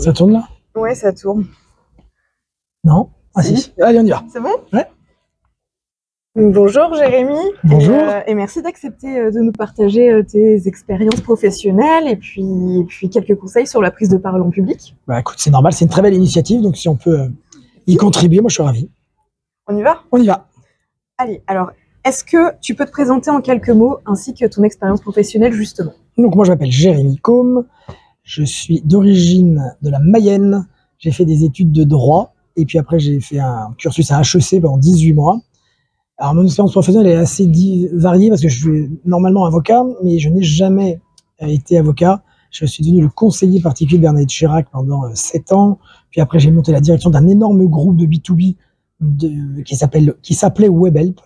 Ça tourne là? Ouais, ça tourne. Non? Ah si. Allez, on y va. C'est bon? Ouais. Bonjour Jérémy. Bonjour. Et merci d'accepter de nous partager tes expériences professionnelles et puis quelques conseils sur la prise de parole en public. Bah écoute, c'est normal, c'est une très belle initiative, donc si on peut y contribuer, moi je suis ravi. On y va? On y va. Allez, alors, est-ce que tu peux te présenter en quelques mots ainsi que ton expérience professionnelle justement? Donc moi je m'appelle Jérémy Côme, je suis d'origine de la Mayenne, j'ai fait des études de droit, et puis après j'ai fait un cursus à HEC pendant 18 mois. Alors mon expérience professionnelle est assez variée parce que je suis normalement avocat, mais je n'ai jamais été avocat. Je suis devenu le conseiller particulier de Bernadette Chirac pendant 7 ans, puis après j'ai monté la direction d'un énorme groupe de B2B qui s'appelait Webhelp.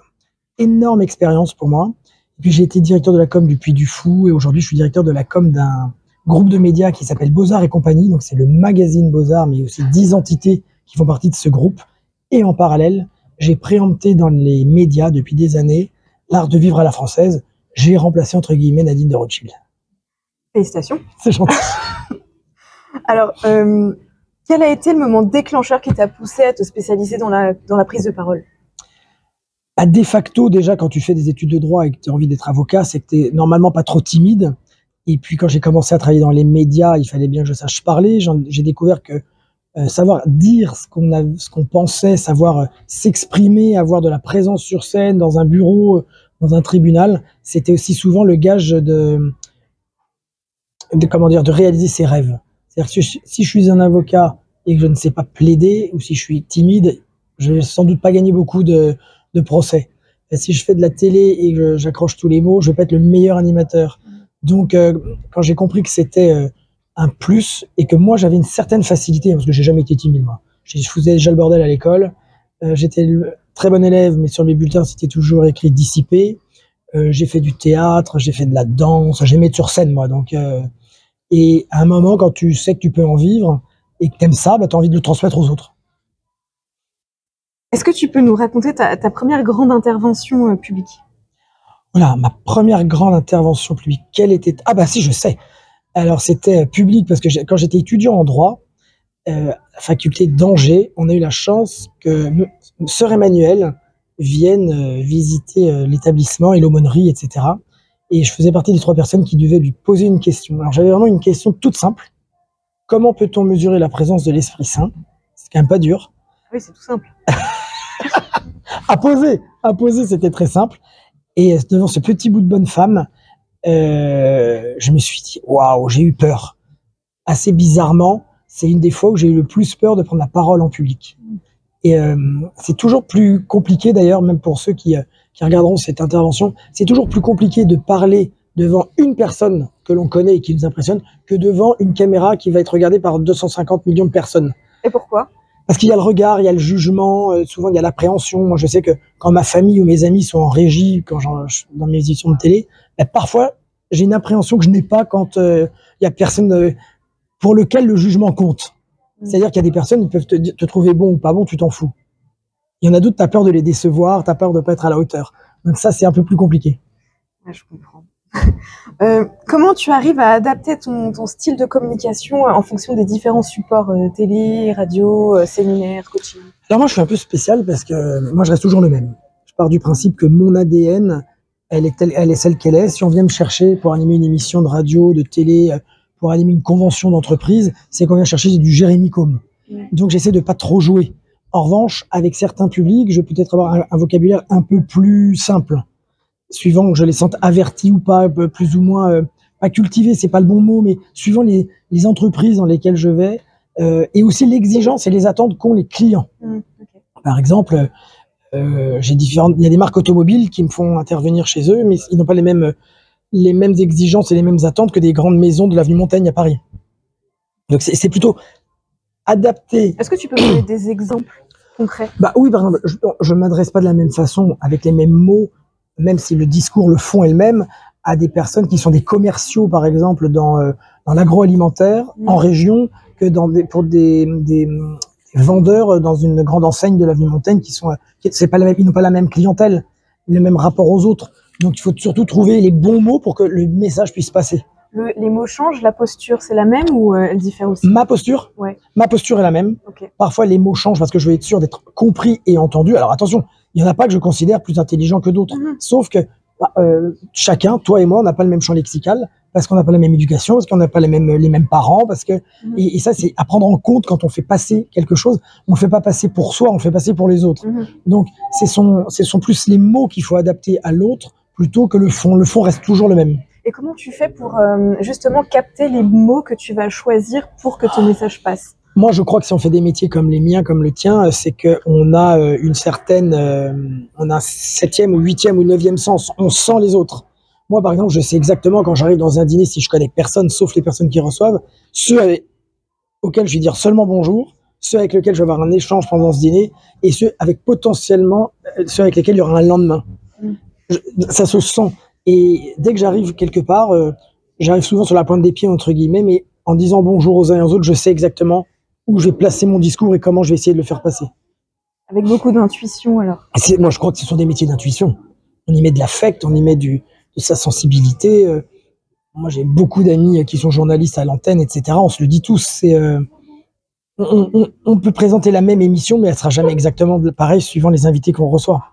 Énorme expérience pour moi. Et puis j'ai été directeur de la com du Puy du Fou, et aujourd'hui je suis directeur de la com d'un groupe de médias qui s'appelle Beaux-Arts et compagnie. Donc c'est le magazine Beaux-Arts, mais aussi 10 entités qui font partie de ce groupe. Et en parallèle, j'ai préempté dans les médias depuis des années l'art de vivre à la française. J'ai remplacé entre guillemets Nadine de Rothschild. Félicitations. C'est gentil. Alors, quel a été le moment déclencheur qui t'a poussé à te spécialiser dans la prise de parole? Bah, de facto, déjà, quand tu fais des études de droit et que tu as envie d'être avocat, c'est que tu n'es normalement pas trop timide. Et puis, quand j'ai commencé à travailler dans les médias, il fallait bien que je sache parler. J'ai découvert que savoir dire ce qu'on pensait, savoir s'exprimer, avoir de la présence sur scène, dans un bureau, dans un tribunal, c'était aussi souvent le gage de réaliser ses rêves. C'est-à-dire que si je suis un avocat et que je ne sais pas plaider, ou si je suis timide, je vais sans doute pas gagner beaucoup de procès. Et si je fais de la télé et que j'accroche tous les mots, je vais pas être le meilleur animateur. Donc, quand j'ai compris que c'était un plus et que moi j'avais une certaine facilité, parce que j'ai jamais été timide, moi. Je faisais déjà le bordel à l'école. J'étais très bon élève, mais sur mes bulletins c'était toujours écrit dissipé. J'ai fait du théâtre, j'ai fait de la danse, j'aimais être sur scène, moi. Donc, et à un moment, quand tu sais que tu peux en vivre et que t'aimes ça, bah, t'as envie de le transmettre aux autres. Est-ce que tu peux nous raconter ta première grande intervention publique? Voilà, ma première grande intervention publique, quelle était... Ah bah si, je sais. Alors c'était public parce que quand j'étais étudiant en droit, à la faculté d'Angers, on a eu la chance que Sœur Emmanuelle vienne visiter l'établissement et l'aumônerie, etc. Et je faisais partie des 3 personnes qui devaient lui poser une question. Alors j'avais vraiment une question toute simple. Comment peut-on mesurer la présence de l'Esprit Saint? C'est quand même pas dur. Oui, c'est tout simple. À poser, c'était très simple. Et devant ce petit bout de bonne femme, je me suis dit, waouh, j'ai eu peur. Assez bizarrement, c'est une des fois où j'ai eu le plus peur de prendre la parole en public. Et c'est toujours plus compliqué, d'ailleurs, même pour ceux qui regarderont cette intervention, c'est toujours plus compliqué de parler devant une personne que l'on connaît et qui nous impressionne que devant une caméra qui va être regardée par 250 millions de personnes. Et pourquoi? Parce qu'il y a le regard, il y a le jugement, souvent il y a l'appréhension. Moi, je sais que quand ma famille ou mes amis sont en régie, dans mes émissions de télé, bah, parfois, j'ai une appréhension que je n'ai pas quand il y a personne pour lequel le jugement compte. C'est-à-dire qu'il y a des personnes qui peuvent te trouver bon ou pas bon, tu t'en fous. Il y en a d'autres, tu as peur de les décevoir, tu as peur de ne pas être à la hauteur. Donc ça, c'est un peu plus compliqué. Ouais, je comprends. Comment tu arrives à adapter ton style de communication en fonction des différents supports télé, radio, séminaire, coaching? Alors moi, je suis un peu spécial parce que moi, je reste toujours le même. Je pars du principe que mon ADN, elle est celle qu'elle est. Si on vient me chercher pour animer une émission de radio, de télé, pour animer une convention d'entreprise, c'est qu'on vient chercher du Jérémy Côme. Ouais. Donc j'essaie de pas trop jouer. En revanche, avec certains publics, je peux peut-être avoir un vocabulaire un peu plus simple, suivant que je les sente avertis ou pas, plus ou moins, pas cultivés, c'est pas le bon mot, mais suivant les entreprises dans lesquelles je vais, et aussi l'exigence et les attentes qu'ont les clients. Okay. Par exemple, il y a des marques automobiles qui me font intervenir chez eux, mais ils n'ont pas les mêmes exigences et les mêmes attentes que des grandes maisons de l'avenue Montaigne à Paris. Donc c'est plutôt adapté. Est-ce que tu peux me donner des exemples concrets? Bah oui, par exemple, je m'adresse pas de la même façon, avec les mêmes mots, même si le discours, le fond est le même, à des personnes qui sont des commerciaux, par exemple, dans l'agroalimentaire, en région, que pour des vendeurs dans une grande enseigne de l'avenue Montaigne ils n'ont pas la même clientèle, le même rapport aux autres. Donc il faut surtout trouver les bons mots pour que le message puisse passer. Les mots changent, la posture, c'est la même ou elle diffère aussi? Ma posture, Ouais. ma posture est la même. Ok. Parfois, les mots changent parce que je veux être sûr d'être compris et entendu. Alors attention, il n'y en a pas que je considère plus intelligents que d'autres. Sauf que chacun, toi et moi, on n'a pas le même champ lexical parce qu'on n'a pas la même éducation, parce qu'on n'a pas les mêmes parents, parce que et ça, c'est à prendre en compte quand on fait passer quelque chose. On le fait pas passer pour soi, on le fait passer pour les autres. Donc, ce sont plus les mots qu'il faut adapter à l'autre plutôt que le fond. Le fond reste toujours le même. Et comment tu fais pour justement capter les mots que tu vas choisir pour que ton message passe? Moi, je crois que si on fait des métiers comme les miens, comme le tien, c'est qu'on a une certaine, on a un 7e ou 8e ou 9e sens. On sent les autres. Moi, par exemple, je sais exactement quand j'arrive dans un dîner, si je connais personne, sauf les personnes qui reçoivent, auxquels je vais dire seulement bonjour, ceux avec lesquels je vais avoir un échange pendant ce dîner, et ceux avec potentiellement, ceux avec lesquels il y aura un lendemain. Ça se sent. Et dès que j'arrive quelque part, j'arrive souvent sur la pointe des pieds, entre guillemets, mais en disant bonjour aux uns et aux autres, je sais exactement où je vais placer mon discours et comment je vais essayer de le faire passer. Avec beaucoup d'intuition, alors. Moi, je crois que ce sont des métiers d'intuition. On y met de l'affect, on y met de sa sensibilité. Moi, j'ai beaucoup d'amis qui sont journalistes à l'antenne, etc. On se le dit tous. On peut présenter la même émission, mais elle sera jamais exactement pareille suivant les invités qu'on reçoit.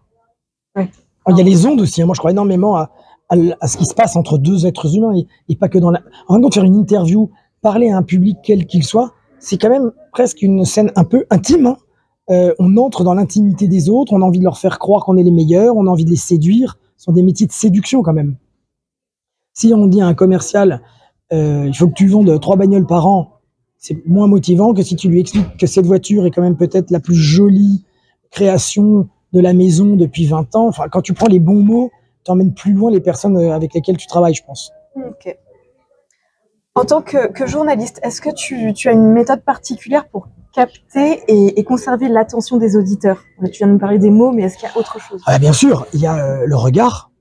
Ouais. Il y a les ondes aussi. Moi, je crois énormément à ce qui se passe entre deux êtres humains et pas que dans la. En même temps, faire une interview, parler à un public quel qu'il soit, c'est quand même presque une scène un peu intime. Hein. On entre dans l'intimité des autres, on a envie de leur faire croire qu'on est les meilleurs, on a envie de les séduire. Ce sont des métiers de séduction quand même. Si on dit à un commercial, il faut que tu vendes 3 bagnoles par an, c'est moins motivant que si tu lui expliques que cette voiture est quand même peut-être la plus jolie création de la maison depuis 20 ans. Enfin, quand tu prends les bons mots, tu emmènes plus loin les personnes avec lesquelles tu travailles, je pense. Ok. En tant que journaliste, est-ce que tu as une méthode particulière pour capter et conserver l'attention des auditeurs? Tu viens de nous parler des mots, mais est-ce qu'il y a autre chose? Bien sûr, il y a le regard.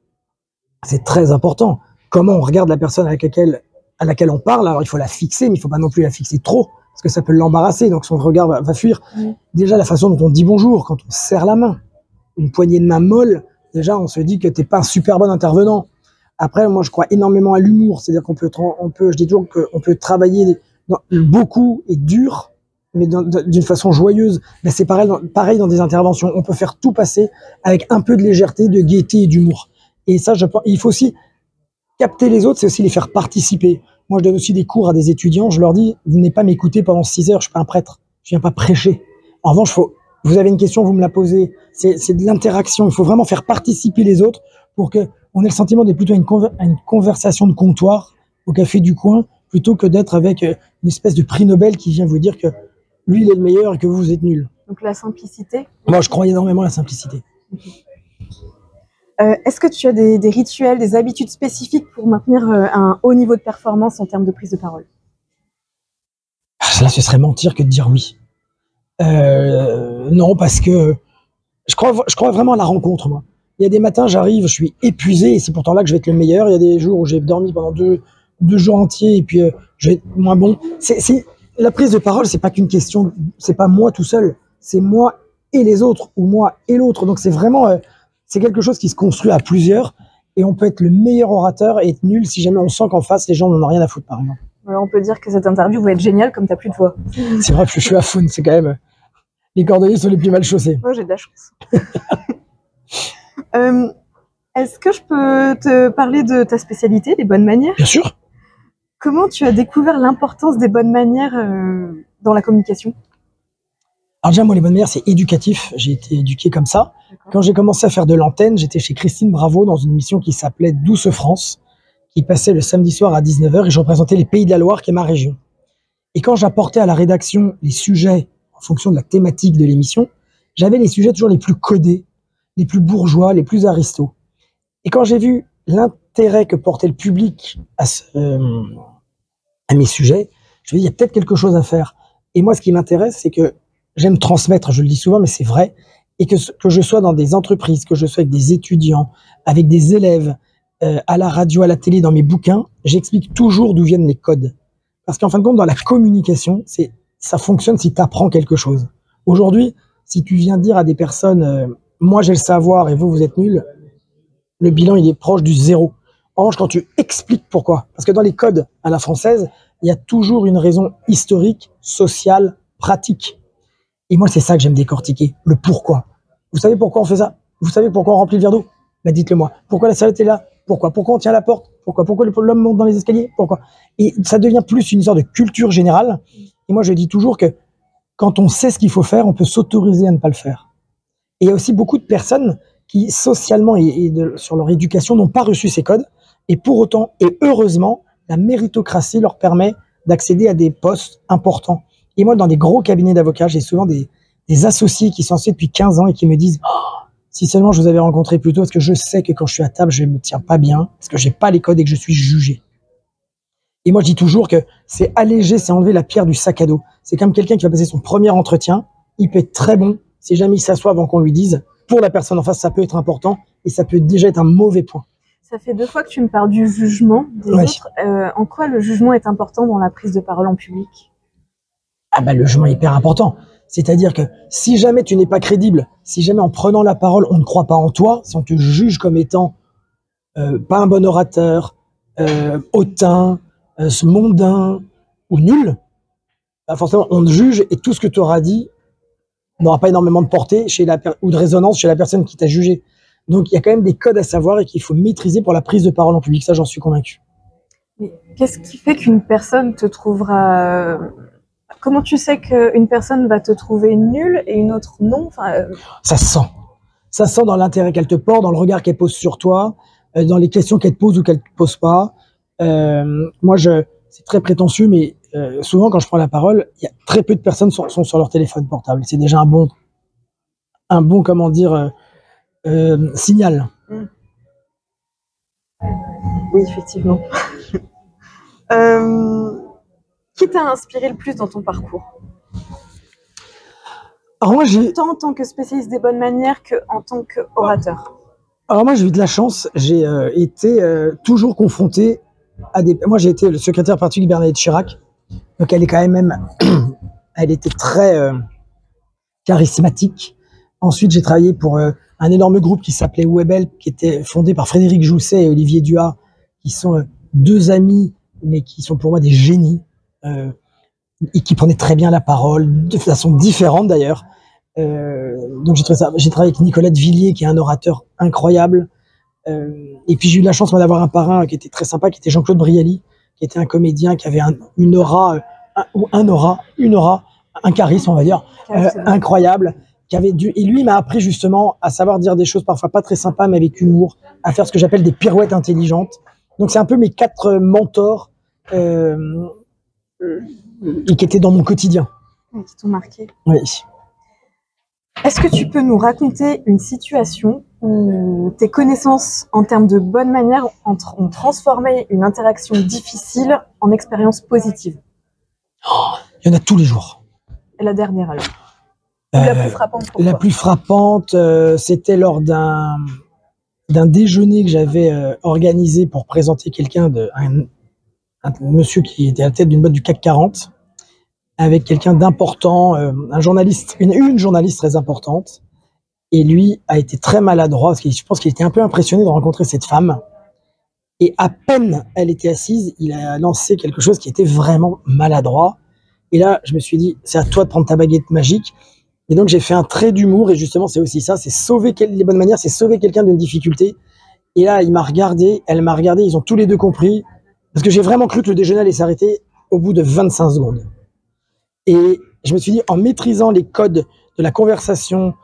C'est très important. Comment on regarde la personne à laquelle on parle. Alors, il faut la fixer, mais il ne faut pas non plus la fixer trop, parce que ça peut l'embarrasser, donc son regard va fuir. Déjà, la façon dont on dit bonjour, quand on serre la main, une poignée de main molle, déjà, on se dit que tu n'es pas un super bon intervenant. Après, moi, je crois énormément à l'humour. C'est-à-dire je dis toujours qu'on peut travailler beaucoup et dur, mais d'une façon joyeuse. Mais c'est pareil dans des interventions. On peut faire tout passer avec un peu de légèreté, de gaieté et d'humour. Et ça, je pense, il faut aussi capter les autres, c'est aussi les faire participer. Moi, je donne aussi des cours à des étudiants. Je leur dis, vous n'allez pas m'écouter pendant 6 heures. Je suis pas un prêtre. Je viens pas prêcher. En revanche, vous avez une question, vous me la posez. C'est de l'interaction. Il faut vraiment faire participer les autres pour que on ait le sentiment d'être plutôt à une conversation de comptoir au café du coin, plutôt que d'être avec une espèce de prix Nobel qui vient vous dire que lui, il est le meilleur et que vous êtes nul. Donc la simplicité. Moi, je crois énormément à la simplicité. Est-ce que tu as des rituels, des habitudes spécifiques pour maintenir un haut niveau de performance en termes de prise de parole? Là, ce serait mentir que de dire oui. Non, parce que je crois vraiment à la rencontre, moi. Il y a des matins, j'arrive, je suis épuisé, et c'est pourtant là que je vais être le meilleur. Il y a des jours où j'ai dormi pendant deux jours entiers, et puis je vais être moins bon. La prise de parole, c'est pas qu'une question, c'est pas moi tout seul, c'est moi et les autres, ou moi et l'autre. Donc c'est vraiment, c'est quelque chose qui se construit à plusieurs, et on peut être le meilleur orateur et être nul si jamais on sent qu'en face, les gens n'en ont rien à foutre, par exemple. Alors on peut dire que cette interview va être géniale comme t'as plus de voix. C'est vrai que je suis à faune, c'est quand même... Les cordeliers sont les plus mal chaussés. Moi, j'ai de la chance. Est-ce que je peux te parler de ta spécialité, les bonnes manières? Bien sûr. Comment tu as découvert l'importance des bonnes manières dans la communication? Alors déjà, moi, les bonnes manières, c'est éducatif. J'ai été éduqué comme ça. Quand j'ai commencé à faire de l'antenne, j'étais chez Christine Bravo dans une émission qui s'appelait Douce France, qui passait le samedi soir à 19h, et je représentais les Pays de la Loire, qui est ma région. Et quand j'apportais à la rédaction les sujets en fonction de la thématique de l'émission, j'avais les sujets toujours les plus codés, les plus bourgeois, les plus aristos. Et quand j'ai vu l'intérêt que portait le public à mes sujets, je me dis, il y a peut-être quelque chose à faire. Et moi, ce qui m'intéresse, c'est que j'aime transmettre, je le dis souvent, mais c'est vrai, et que je sois dans des entreprises, que je sois avec des étudiants, avec des élèves, à la radio, à la télé, dans mes bouquins, j'explique toujours d'où viennent les codes. Parce qu'en fin de compte, dans la communication, ça fonctionne si tu apprends quelque chose. Aujourd'hui, si tu viens dire à des personnes, moi j'ai le savoir et vous êtes nuls, le bilan il est proche du zéro. En revanche, quand tu expliques pourquoi, parce que dans les codes à la française, il y a toujours une raison historique, sociale, pratique. Et moi, c'est ça que j'aime décortiquer, le pourquoi. Vous savez pourquoi on fait ça? Vous savez pourquoi on remplit le verre d'eau? Bah, dites-le moi. Pourquoi la serviette est là? Pourquoi? Pourquoi on tient la porte? Pourquoi? Pourquoi l'homme monte dans les escaliers? Pourquoi? Et ça devient plus une histoire de culture générale. Et moi, je dis toujours que quand on sait ce qu'il faut faire, on peut s'autoriser à ne pas le faire. Et il y a aussi beaucoup de personnes qui, socialement sur leur éducation, n'ont pas reçu ces codes. Et pour autant, et heureusement, la méritocratie leur permet d'accéder à des postes importants. Et moi, dans des gros cabinets d'avocats, j'ai souvent des associés qui sont anciens depuis 15 ans et qui me disent oh, si seulement je vous avais rencontré plus tôt, parce que je sais que quand je suis à table, je me tiens pas bien, parce que j'ai pas les codes et que je suis jugé. Et moi, je dis toujours que c'est alléger, c'est enlever la pierre du sac à dos. C'est comme quelqu'un qui va passer son premier entretien, il peut être très bon, si jamais il s'assoit avant qu'on lui dise, pour la personne en face, ça peut être important, et ça peut déjà être un mauvais point. Ça fait 2 fois que tu me parles du jugement des autres. En quoi le jugement est important dans la prise de parole en public? Ah bah, le jugement est hyper important. C'est-à-dire que si jamais tu n'es pas crédible, si jamais en prenant la parole, on ne croit pas en toi, si on te juge comme étant pas un bon orateur, hautain, mondain ou nul, bah forcément on te juge et tout ce que tu auras dit n'aura pas énormément de portée ou de résonance chez la personne qui t'a jugé. Donc il y a quand même des codes à savoir et qu'il faut maîtriser pour la prise de parole en public, ça j'en suis convaincu. Mais qu'est-ce qui fait qu'une personne te trouvera... Comment tu sais qu'une personne va te trouver nulle et une autre non? Ça se sent. Ça se sent dans l'intérêt qu'elle te porte, dans le regard qu'elle pose sur toi, dans les questions qu'elle te pose ou qu'elle ne te pose pas. Moi, c'est très prétentieux, mais souvent quand je prends la parole, il y a très peu de personnes sont sur leur téléphone portable. C'est déjà un bon comment dire, signal. Oui, effectivement. Qui t'a inspiré le plus dans ton parcours? Alors moi, tant en tant que spécialiste des bonnes manières qu'en tant qu'orateur. Alors moi, j'ai eu de la chance. J'ai été toujours confronté à des... Moi, j'ai été le secrétaire particulier de Bernadette Chirac. Donc, elle est quand même... elle était très charismatique. Ensuite, j'ai travaillé pour un énorme groupe qui s'appelait Webel, qui était fondé par Frédéric Jousset et Olivier Duhat, qui sont 2 amis, mais qui sont pour moi des génies, et qui prenaient très bien la parole, de façon différente d'ailleurs. Donc j'ai travaillé avec Nicolette Villiers, qui est un orateur incroyable. Et puis j'ai eu la chance d'avoir un parrain qui était très sympa, qui était Jean-Claude Brialy, qui était un comédien qui avait une aura, un charisme, on va dire, incroyable. Et lui m'a appris justement à savoir dire des choses parfois pas très sympas, mais avec humour, à faire ce que j'appelle des pirouettes intelligentes. Donc c'est un peu mes 4 mentors et qui étaient dans mon quotidien. Qui t'ont marqué. Oui. Est-ce que tu peux nous raconter une situation où tes connaissances en termes de bonne manière ont transformé une interaction difficile en expérience positive? Il y en a tous les jours. Et la dernière alors? La plus frappante pour La plus frappante, c'était lors d'un déjeuner que j'avais organisé pour présenter un monsieur qui était à la tête d'une boîte du CAC 40, avec quelqu'un d'important, un journaliste, une journaliste très importante. Et lui a été très maladroit, parce que je pense qu'il était un peu impressionné de rencontrer cette femme. Et à peine elle était assise, il a lancé quelque chose qui était vraiment maladroit. Et là, je me suis dit, c'est à toi de prendre ta baguette magique. Et donc, j'ai fait un trait d'humour. Et justement, c'est aussi ça, c'est sauver les bonnes manières, c'est sauver quelqu'un d'une difficulté. Et là, il m'a regardé, elle m'a regardé, ils ont tous les deux compris. Parce que j'ai vraiment cru que le déjeuner allait s'arrêter au bout de 25 secondes. Et je me suis dit, en maîtrisant les codes de la conversation,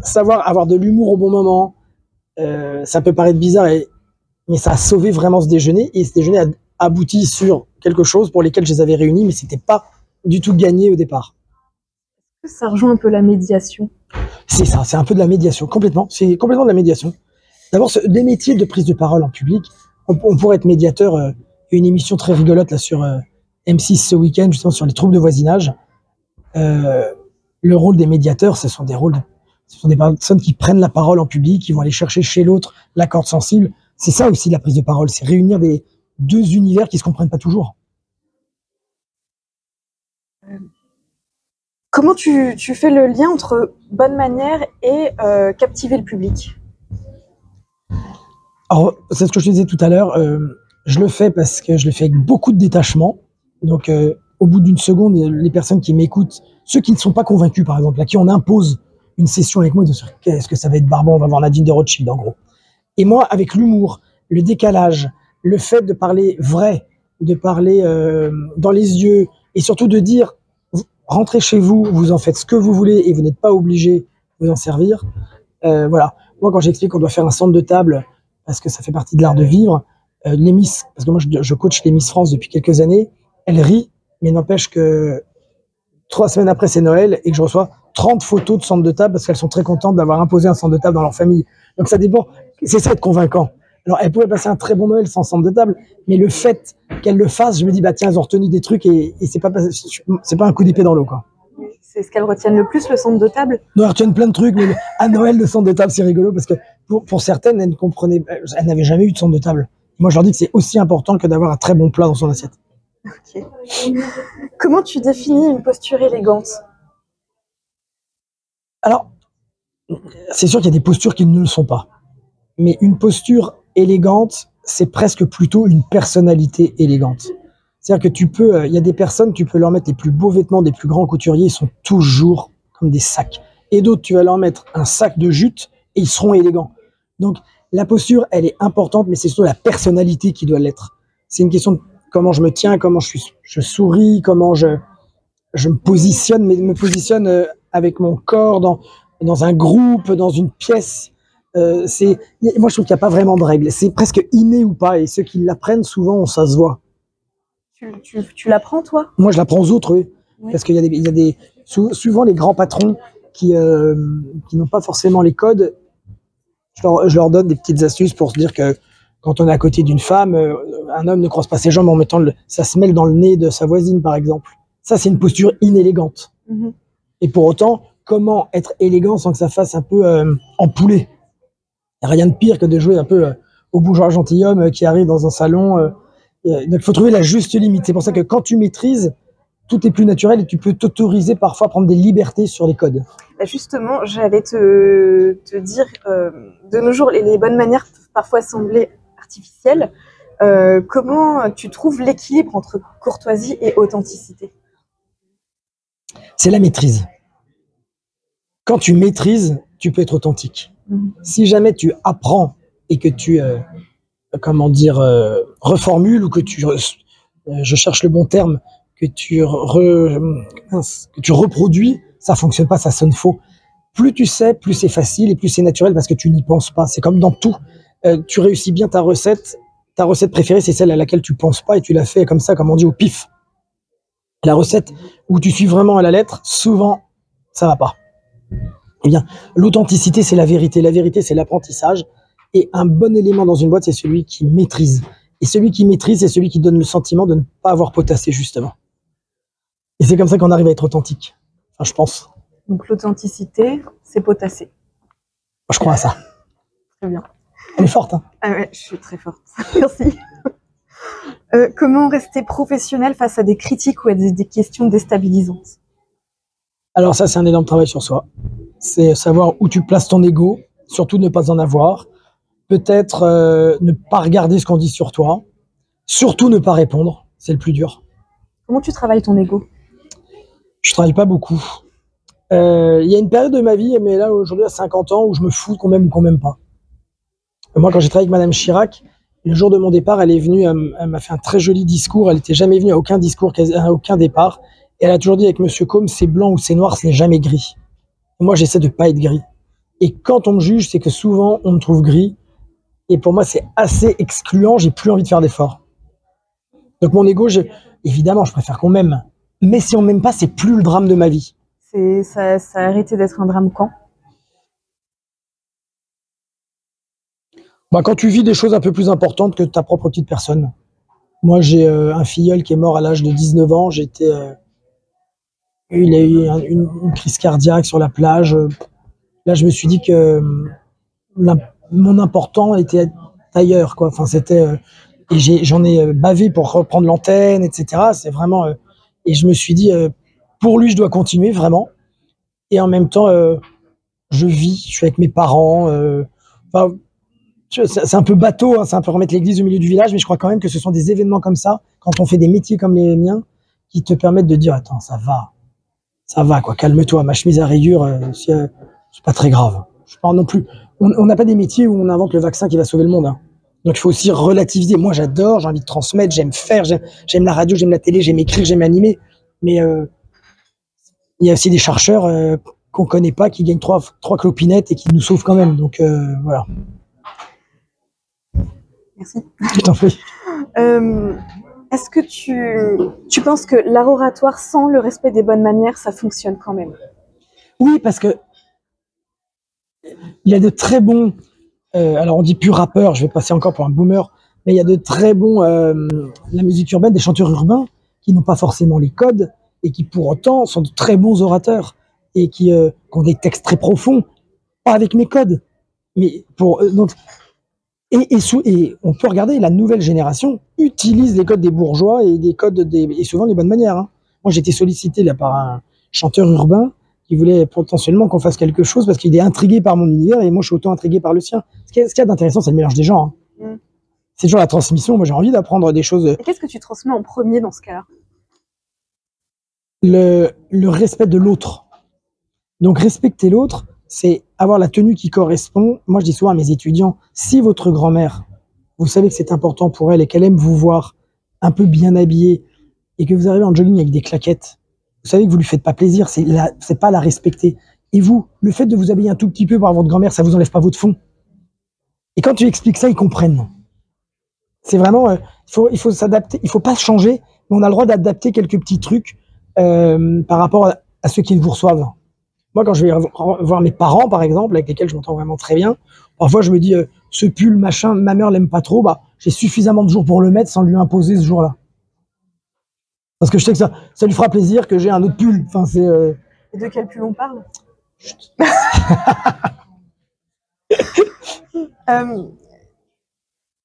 savoir avoir de l'humour au bon moment, ça peut paraître bizarre, mais ça a sauvé vraiment ce déjeuner. Et ce déjeuner a abouti sur quelque chose pour lesquels je les avais réunis, mais c'était pas du tout gagné au départ. Est-ce que ça rejoint un peu la médiation? C'est ça, c'est un peu de la médiation, complètement. C'est complètement de la médiation. D'abord, des métiers de prise de parole en public, on pourrait être médiateur. Une émission très rigolote là sur M6 ce week-end, justement sur les troubles de voisinage. Le rôle des médiateurs, ce sont des personnes qui prennent la parole en public, qui vont aller chercher chez l'autre la corde sensible. C'est ça aussi la prise de parole, c'est réunir des 2 univers qui se comprennent pas toujours. Comment tu fais le lien entre bonne manière et captiver le public? Alors, c'est ce que je te disais tout à l'heure. Je le fais parce que je le fais avec beaucoup de détachement. Donc, au bout d'une seconde, les personnes qui m'écoutent, ceux qui ne sont pas convaincus, par exemple, à qui on impose une session avec moi, de se dire qu'est-ce que ça va être barbant, on va voir Nadine de Rothschild, en gros. Et moi, avec l'humour, le décalage, le fait de parler vrai, de parler dans les yeux, et surtout de dire, rentrez chez vous, vous en faites ce que vous voulez et vous n'êtes pas obligé de vous en servir. Voilà. Moi, quand j'explique qu'on doit faire un centre de table, parce que ça fait partie de l'art de vivre, les Miss, parce que moi je coach les Miss France depuis quelques années, elles rient, mais n'empêche que 3 semaines après c'est Noël et que je reçois 30 photos de centre de table parce qu'elles sont très contentes d'avoir imposé un centre de table dans leur famille. Donc ça dépend, c'est ça être convaincant. Alors elles pouvaient passer un très bon Noël sans centre de table, mais le fait qu'elles le fassent, je me dis bah tiens, elles ont retenu des trucs et c'est pas un coup d'épée dans l'eau, quoi. C'est ce qu'elles retiennent le plus, le centre de table? Non, elles retiennent plein de trucs, mais à Noël, le centre de table, c'est rigolo parce que pour certaines, elles n'avaient jamais eu de centre de table. Moi, je leur dis que c'est aussi important que d'avoir un très bon plat dans son assiette. Ok. Comment tu définis une posture élégante? Alors, c'est sûr qu'il y a des postures qui ne le sont pas. Mais une posture élégante, c'est presque plutôt une personnalité élégante. C'est-à-dire que il y a des personnes, tu peux leur mettre les plus beaux vêtements des plus grands couturiers, ils sont toujours comme des sacs. Et d'autres, tu vas leur mettre un sac de jute et ils seront élégants. Donc, la posture, elle est importante, mais c'est surtout la personnalité qui doit l'être. C'est une question de comment je me tiens, comment je souris, comment je me positionne, mais me positionne avec mon corps dans un groupe, dans une pièce. Moi, je trouve qu'il n'y a pas vraiment de règles. C'est presque inné ou pas. Et ceux qui l'apprennent, souvent, ça se voit. Tu l'apprends, toi? Moi, je l'apprends aux autres, oui. Oui. Parce qu'il y a souvent les grands patrons qui n'ont pas forcément les codes. Je leur donne des petites astuces pour se dire que quand on est à côté d'une femme, un homme ne croise pas ses jambes en mettant ça se mêle dans le nez de sa voisine, par exemple. Ça, c'est une posture inélégante. Mm-hmm. Et pour autant, comment être élégant sans que ça fasse un peu en poulet? Il n'y a rien de pire que de jouer un peu au bourgeois gentilhomme qui arrive dans un salon. Donc, il faut trouver la juste limite. C'est pour ça que quand tu maîtrises, tout est plus naturel et tu peux t'autoriser parfois à prendre des libertés sur les codes. Justement, j'allais te dire, de nos jours, les bonnes manières peuvent parfois sembler artificielles. Comment tu trouves l'équilibre entre courtoisie et authenticité? C'est la maîtrise. Quand tu maîtrises, tu peux être authentique. Si jamais tu apprends et que tu, reformules ou que je cherche le bon terme, que tu reproduis, ça fonctionne pas, ça sonne faux. Plus tu sais, plus c'est facile et plus c'est naturel parce que tu n'y penses pas. C'est comme dans tout. Tu réussis bien ta recette préférée, c'est celle à laquelle tu penses pas et tu la fais comme ça, comme on dit, au pif. La recette où tu suis vraiment à la lettre, souvent, ça va pas. Eh bien, l'authenticité, c'est la vérité. La vérité, c'est l'apprentissage. Et un bon élément dans une boîte, c'est celui qui maîtrise. Et celui qui maîtrise, c'est celui qui donne le sentiment de ne pas avoir potassé, justement. Et c'est comme ça qu'on arrive à être authentique. Enfin, je pense. Donc l'authenticité, c'est potasser. Moi, je crois à ça. Très bien. Elle est forte, hein? Ah ouais, je suis très forte. Merci. Comment rester professionnel face à des critiques ou à des questions déstabilisantes? Alors ça, c'est un énorme travail sur soi. C'est savoir où tu places ton ego, surtout ne pas en avoir. Peut-être ne pas regarder ce qu'on dit sur toi. Surtout ne pas répondre, c'est le plus dur. Comment tu travailles ton ego? Je travaille pas beaucoup. Il y a une période de ma vie, mais là aujourd'hui à 50 ans, où je me fous qu'on m'aime ou qu'on m'aime pas. Moi, quand j'ai travaillé avec Madame Chirac, le jour de mon départ, elle est venue, elle m'a fait un très joli discours. Elle n'était jamais venue à aucun discours, à aucun départ. Et elle a toujours dit avec Monsieur Côme, c'est blanc ou c'est noir, ce n'est jamais gris. Et moi, j'essaie de pas être gris. Et quand on me juge, c'est que souvent, on me trouve gris. Et pour moi, c'est assez excluant. J'ai plus envie de faire d'efforts. Donc mon ego, évidemment, je préfère qu'on m'aime. Mais si on m'aime pas, c'est plus le drame de ma vie. Ça a arrêté d'être un drame quand? Quand tu vis des choses un peu plus importantes que ta propre petite personne. Moi, j'ai un filleul qui est mort à l'âge de 19 ans. Il a eu une crise cardiaque sur la plage. Là, je me suis dit que mon important était ailleurs, quoi. Enfin, et j'en ai bavé pour reprendre l'antenne, etc. C'est vraiment. Et je me suis dit, pour lui, je dois continuer vraiment. Et en même temps, je vis. Je suis avec mes parents. C'est un peu bateau, hein, c'est un peu remettre l'église au milieu du village, mais je crois quand même que ce sont des événements comme ça, quand on fait des métiers comme les miens, qui te permettent de dire, attends, ça va, quoi, calme-toi, ma chemise à rayures, c'est pas très grave. Je parle non plus. On n'a pas des métiers où on invente le vaccin qui va sauver le monde, hein. Donc il faut aussi relativiser. Moi, j'adore, j'ai envie de transmettre, j'aime faire, j'aime la radio, j'aime la télé, j'aime écrire, j'aime animer, mais il y a aussi des chercheurs qu'on connaît pas, qui gagnent trois clopinettes et qui nous sauvent quand même. Donc voilà. Merci. Je t'en prie. Est-ce que tu penses que l'art oratoire sans le respect des bonnes manières, ça fonctionne quand même? Oui, parce que il y a de très bons, alors on dit plus rappeurs, je vais passer encore pour un boomer, mais il y a de très bons, la musique urbaine, des chanteurs urbains qui n'ont pas forcément les codes et qui pour autant sont de très bons orateurs et qui ont des textes très profonds, pas avec mes codes, mais pour donc et on peut regarder, la nouvelle génération utilise les codes des bourgeois et des codes et souvent les bonnes manières, hein. Moi, j'ai été sollicité là par un chanteur urbain qui voulait potentiellement qu'on fasse quelque chose parce qu'il est intrigué par mon univers et moi, je suis autant intrigué par le sien. Ce qu'il y a d'intéressant, c'est le mélange des gens, hein. C'est toujours la transmission. Moi, j'ai envie d'apprendre des choses. Et qu'est-ce que tu transmets en premier dans ce cas-là? Le respect de l'autre. Donc, respecter l'autre, c'est avoir la tenue qui correspond. Moi, je dis souvent à mes étudiants, si votre grand-mère, vous savez que c'est important pour elle et qu'elle aime vous voir un peu bien habillé et que vous arrivez en jogging avec des claquettes, vous savez que vous lui faites pas plaisir, c'est pas la respecter. Et vous, le fait de vous habiller un tout petit peu par votre grand-mère, ça vous enlève pas votre fond. Et quand tu expliques ça, ils comprennent. C'est vraiment, il faut s'adapter, il faut pas changer, mais on a le droit d'adapter quelques petits trucs par rapport à ceux qui vous reçoivent. Moi, quand je vais voir mes parents, par exemple, avec lesquels je m'entends vraiment très bien, parfois je me dis, ce pull, machin, ma mère l'aime pas trop, bah, j'ai suffisamment de jours pour le mettre sans lui imposer ce jour-là. Parce que je sais que ça lui fera plaisir que j'ai un autre pull. Enfin, c'est. Et de quel pull on parle?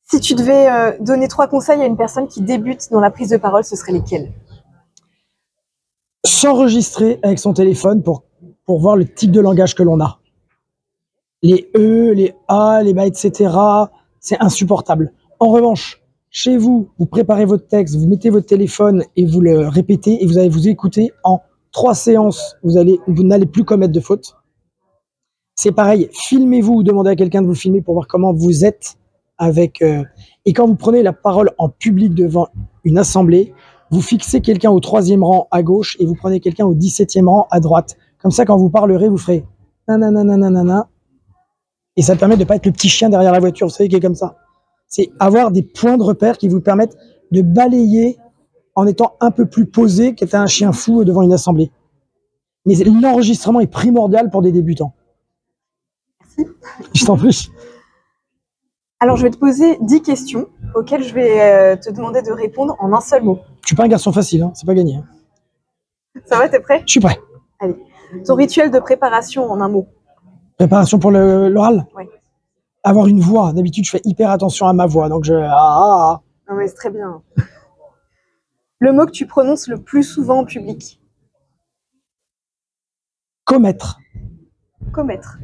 Si tu devais donner 3 conseils à une personne qui débute dans la prise de parole, ce seraient lesquels? S'enregistrer avec son téléphone pour voir le type de langage que l'on a. Les E, les A, les BA, etc. C'est insupportable. En revanche, chez vous, vous préparez votre texte, vous mettez votre téléphone et vous le répétez et vous allez vous écouter. En 3 séances, vous n'allez plus commettre de fautes. C'est pareil, filmez-vous ou demandez à quelqu'un de vous filmer pour voir comment vous êtes avec... Et quand vous prenez la parole en public devant une assemblée, vous fixez quelqu'un au 3e rang à gauche et vous prenez quelqu'un au 17e rang à droite. Comme ça, quand vous parlerez, vous ferez nananananana. Et ça permet de ne pas être le petit chien derrière la voiture, vous savez, qui est comme ça. C'est avoir des points de repère qui vous permettent de balayer en étant un peu plus posé qu'être un chien fou devant une assemblée. Mais l'enregistrement est primordial pour des débutants. Merci. Je t'en prie. Alors, je vais te poser 10 questions auxquelles je vais te demander de répondre en un seul mot. Je suis pas un garçon facile, hein, c'est pas gagné. Hein. Ça va, t'es prêt? Je suis prêt. Allez. Ton rituel de préparation en un mot. Préparation pour l'oral? Oui. Avoir une voix. D'habitude, je fais hyper attention à ma voix. Donc, Non, mais c'est très bien. Le mot que tu prononces le plus souvent en public? Commettre. Commettre.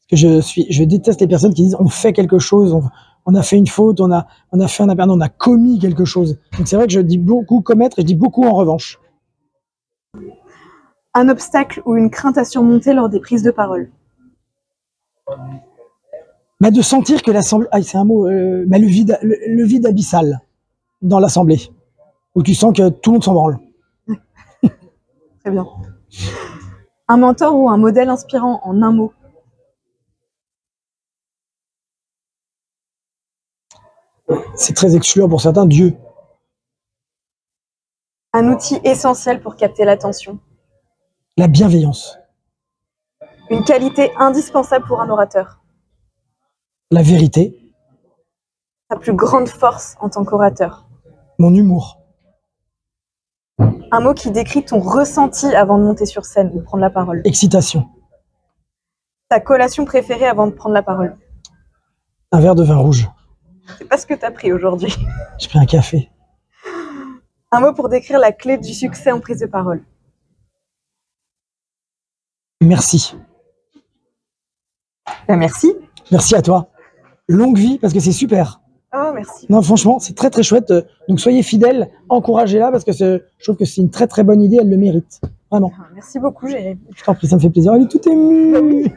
Parce que je déteste les personnes qui disent on fait quelque chose, on a fait une faute, on a fait un aberrant, on a commis quelque chose. Donc c'est vrai que je dis beaucoup commettre et je dis beaucoup en revanche. Un obstacle ou une crainte à surmonter lors des prises de parole? Bah de sentir que l'assemblée, c'est un mot, bah le vide abyssal dans l'assemblée, où tu sens que tout le monde s'en branle. Très bien. Un mentor ou un modèle inspirant en un mot? C'est très excluant pour certains, Dieu. Un outil essentiel pour capter l'attention? La bienveillance. Une qualité indispensable pour un orateur? La vérité. Ta plus grande force en tant qu'orateur? Mon humour. Un mot qui décrit ton ressenti avant de monter sur scène ou prendre la parole? Excitation. Ta collation préférée avant de prendre la parole? Un verre de vin rouge. C'est pas ce que t'as pris aujourd'hui. J'ai pris un café. Un mot pour décrire la clé du succès en prise de parole? Merci. Ben merci. Merci à toi. longue vie parce que c'est super. Oh, merci. Non, franchement, c'est très très chouette. Donc soyez fidèles, encouragez-la parce que je trouve que c'est une très très bonne idée, elle le mérite. Vraiment. Merci beaucoup, Jérémy. Je t'en prie, ça me fait plaisir. Elle est tout émue.